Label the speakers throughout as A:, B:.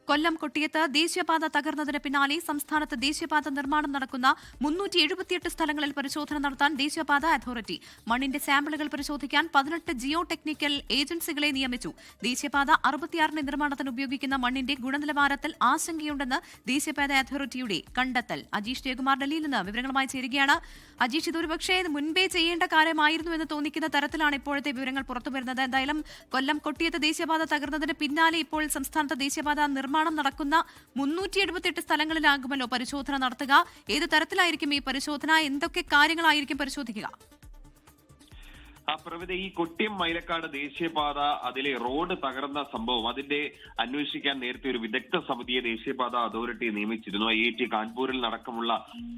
A: കൊല്ലം കൊട്ടിയത്ത് ദേശീയപാത തകർന്നതിന് പിന്നാലെ സംസ്ഥാനത്ത് ദേശീയപാത നിർമ്മാണം നടക്കുന്ന 378 സ്ഥലങ്ങളിൽ പരിശോധന നടത്താൻ ദേശീയപാത അതോറിറ്റി മണ്ണിന്റെ സാമ്പിളുകൾ പരിശോധിക്കാൻ 18 ജിയോ ടെക്നിക്കൽ ഏജൻസികളെ നിയമിച്ചു. ദേശീയപാത 66 നിർമ്മാണത്തിന് ഉപയോഗിക്കുന്ന മണ്ണിന്റെ ഗുണനിലവാരത്തിൽ ആശങ്കയുണ്ടെന്ന് ദേശീയപാത അതോറിറ്റിയുടെ കണ്ടെത്തൽ. അജീഷ് ജയകുമാർ ഡൽഹിയിൽ നിന്ന് വിവരങ്ങളുമായി ചേരുകയാണ്. അജീഷ്, ഇതൊരുപക്ഷേ മുൻപേ ചെയ്യേണ്ട കാര്യമായിരുന്നു എന്ന് തോന്നിക്കുന്ന തരത്തിലാണ് ഇപ്പോഴത്തെ വിവരങ്ങൾ പുറത്തുവരുന്നത്. എന്തായാലും കൊല്ലം കൊട്ടിയത്ത് ദേശീയപാത തകർന്നതിന് പിന്നാലെ ഇപ്പോൾ സംസ്ഥാനത്ത് ദേശീയപാത നിർമ്മാണം നടക്കുന്ന 378 സ്ഥലങ്ങളിലാകുമല്ലോ പരിശോധന നടത്തുക. ഏത് തരത്തിലായിരിക്കും ഈ പരിശോധന? എന്തൊക്കെ കാര്യങ്ങളായിരിക്കും പരിശോധിക്കുക?
B: പ്രവിധി, ഈ കൊട്ടിയം മൈലക്കാട് ദേശീയപാത അതിലെ റോഡ് തകർന്ന സംഭവം അതിന്റെ അന്വേഷിക്കാൻ നേരത്തെ ഒരു വിദഗ്ധ സമിതിയെ ദേശീയപാത അതോറിറ്റി നിയമിച്ചിരുന്നു. IIT കാൺപൂരിൽ നടക്കമുള്ള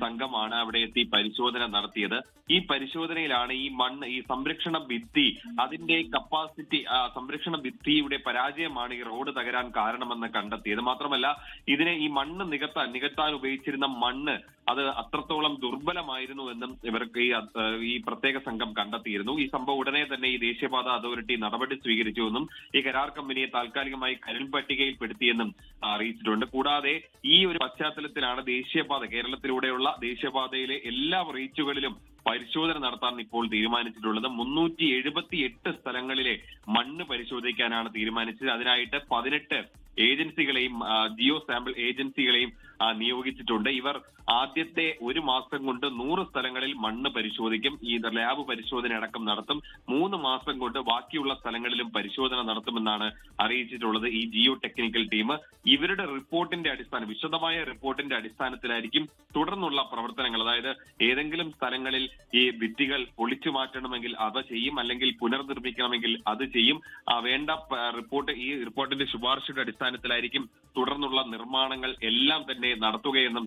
B: സംഘമാണ് അവിടെ എത്തി പരിശോധന നടത്തിയത്. ഈ പരിശോധനയിലാണ് ഈ മണ്ണ്, ഈ സംരക്ഷണ ഭിത്തി, അതിന്റെ കപ്പാസിറ്റി, സംരക്ഷണ ഭിത്തിയുടെ പരാജയമാണ് ഈ റോഡ് തകരാൻ കാരണമെന്ന് കണ്ടെത്തിയത്. മാത്രമല്ല, ഈ മണ്ണ് നികത്താൻ ഉപയോഗിച്ചിരുന്ന മണ്ണ് അത് അത്രത്തോളം ദുർബലമായിരുന്നു എന്നും ഇവർക്ക് ഈ പ്രത്യേക സംഘം കണ്ടെത്തിയിരുന്നു. ഈ സംഭവം ഉടനെ തന്നെ ഈ ദേശീയപാത അതോറിറ്റി നടപടി സ്വീകരിച്ചുവെന്നും ഈ കരാർ കമ്പനിയെ താൽക്കാലികമായി കരുൾ പട്ടികയിൽപ്പെടുത്തിയെന്നും അറിയിച്ചിട്ടുണ്ട്. കൂടാതെ ഈ ഒരു പശ്ചാത്തലത്തിലാണ് കേരളത്തിലൂടെയുള്ള ദേശീയപാതയിലെ എല്ലാ റീച്ചുകളിലും പരിശോധന നടത്താൻ ഇപ്പോൾ തീരുമാനിച്ചിട്ടുള്ളത്. 378 സ്ഥലങ്ങളിലെ മണ്ണ് പരിശോധിക്കാനാണ് തീരുമാനിച്ചത്. അതിനായിട്ട് 18 ഏജൻസികളെയും ജിയോ സാമ്പിൾ ഏജൻസികളെയും നിയോഗിച്ചിട്ടുണ്ട്. ഇവർ ആദ്യത്തെ ഒരു മാസം കൊണ്ട് 100 സ്ഥലങ്ങളിൽ മണ്ണ് പരിശോധിക്കും. ഈ ലാബ് പരിശോധന അടക്കം നടത്തും. 3 മാസം കൊണ്ട് ബാക്കിയുള്ള സ്ഥലങ്ങളിലും പരിശോധന നടത്തുമെന്നാണ് അറിയിച്ചിട്ടുള്ളത് ഈ ജിയോ ടെക്നിക്കൽ ടീം. ഇവരുടെ വിശദമായ റിപ്പോർട്ടിന്റെ അടിസ്ഥാനത്തിലായിരിക്കും തുടർന്നുള്ള പ്രവർത്തനങ്ങൾ. അതായത് ഏതെങ്കിലും സ്ഥലങ്ങളിൽ ഈ ഭിത്തികൾ പൊളിച്ചു മാറ്റണമെങ്കിൽ അവ ചെയ്യും, അല്ലെങ്കിൽ പുനർനിർമ്മിക്കണമെങ്കിൽ അത് ചെയ്യും. വേണ്ട റിപ്പോർട്ടിന്റെ ശുപാർശയുടെ അടിസ്ഥാനത്തിലായിരിക്കും തുടർന്നുള്ള നിർമ്മാണങ്ങൾ എല്ലാം തന്നെ നടത്തുകയെന്നും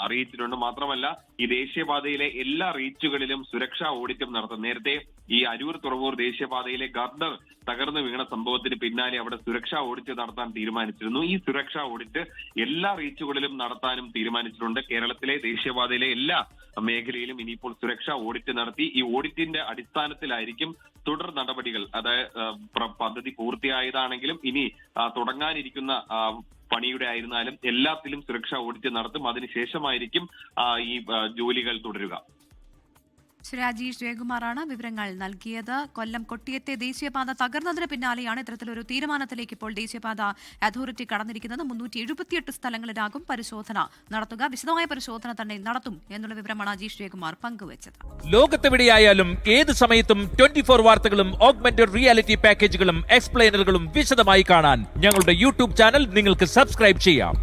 B: അറിയിച്ചിട്ടുണ്ട്. മാത്രമല്ല, ഈ ദേശീയപാതയിലെ എല്ലാ റീച്ചുകളിലും സുരക്ഷാ ഓഡിറ്റും നടത്തും. നേരത്തെ ഈ അരൂർ തുറവൂർ ദേശീയപാതയിലെ ഗർഡർ തകർന്നു വീണ സംഭവത്തിന് പിന്നാലെ അവിടെ സുരക്ഷാ ഓഡിറ്റ് നടത്താൻ തീരുമാനിച്ചിരുന്നു. ഈ സുരക്ഷാ ഓഡിറ്റ് എല്ലാ റീച്ചുകളിലും നടത്താനും തീരുമാനിച്ചിട്ടുണ്ട്. കേരളത്തിലെ ദേശീയപാതയിലെ എല്ലാ മേഖലയിലും ഇനിയിപ്പോൾ സുരക്ഷാ ഓഡിറ്റ് നടത്തി ഈ ഓഡിറ്റിന്റെ അടിസ്ഥാനത്തിലായിരിക്കും തുടർ നടപടികൾ. അതായത് പദ്ധതി പൂർത്തിയായതാണെങ്കിലും ഇനി തുടങ്ങാനിരിക്കുന്ന പണിയുടെ ആയിരുന്നാലും എല്ലാത്തിലും സുരക്ഷാ ഓഡിറ്റ് നടത്തും. അതിനുശേഷമായിരിക്കും ഈ ജോലികൾ തുടരുക.
A: രാജീഷ് ജയകുമാറാണ് വിവരങ്ങൾ നൽകിയത്. കൊല്ലം കൊട്ടിയത്തെ ദേശീയപാത തകർന്നതിന് പിന്നാലെയാണ് ഇത്തരത്തിലൊരു തീരുമാനത്തിലേക്ക് ഇപ്പോൾ ദേശീയപാത അതോറിറ്റി കടന്നിരിക്കുന്നത്. 378 സ്ഥലങ്ങളിലാകും പരിശോധന നടത്തുക. വിശദമായ പരിശോധന തന്നെ നടത്തും എന്നുള്ള വിവരമാണ് അജീഷ് ജയകുമാർ പങ്കുവച്ചത്.
C: ലോകത്തെവിടെയായാലും ഏത് സമയത്തും 24 വാർത്തകളും ഓഗ്മെന്റഡ് റിയാലിറ്റി പാക്കേജുകളും എക്സ്പ്ലെയിനറുകളും വിശദമായി കാണാൻ ഞങ്ങളുടെ യൂട്യൂബ് ചാനൽ നിങ്ങൾക്ക് സബ്സ്ക്രൈബ് ചെയ്യാം.